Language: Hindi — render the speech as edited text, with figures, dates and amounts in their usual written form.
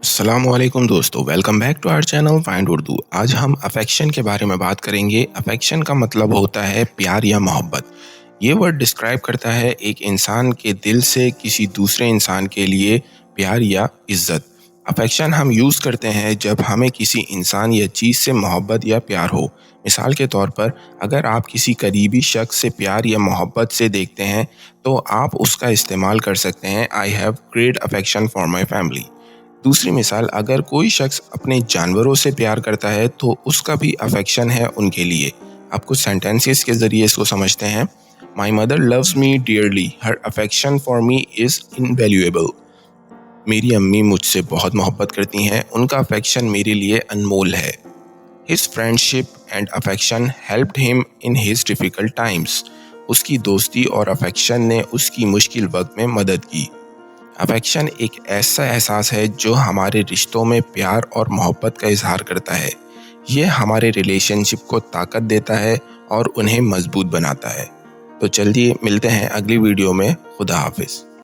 अस्सलामुअलैकुम दोस्तों, welcome back to our channel find Urdu. आज हम अफेक्शन के बारे में बात करेंगे। अफेक्शन का मतलब होता है प्यार या मोहब्बत। ये वर्ड डिस्क्राइब करता है एक इंसान के दिल से किसी दूसरे इंसान के लिए प्यार या इज्जत। अफेक्शन हम यूज़ करते हैं जब हमें किसी इंसान या चीज़ से मोहब्बत या प्यार हो। मिसाल के तौर पर, अगर आप किसी करीबी शख्स से प्यार या मोहब्बत से देखते हैं तो आप उसका इस्तेमाल कर सकते हैं, I have great affection for my family. दूसरी मिसाल, अगर कोई शख्स अपने जानवरों से प्यार करता है तो उसका भी अफेक्शन है उनके लिए। आप कुछ सेंटेंसेस के ज़रिए इसको समझते हैं। My mother loves me dearly, her affection for me is invaluable. मेरी अम्मी मुझसे बहुत मोहब्बत करती हैं, उनका अफेक्शन मेरे लिए अनमोल है। His friendship and affection helped him in his difficult times. उसकी दोस्ती और अफेक्शन ने उसकी मुश्किल वक्त में मदद की। अफेक्शन एक ऐसा एहसास है जो हमारे रिश्तों में प्यार और मोहब्बत का इजहार करता है। ये हमारे रिलेशनशिप को ताकत देता है और उन्हें मजबूत बनाता है। तो चलिए मिलते हैं अगली वीडियो में। खुदा हाफिज़।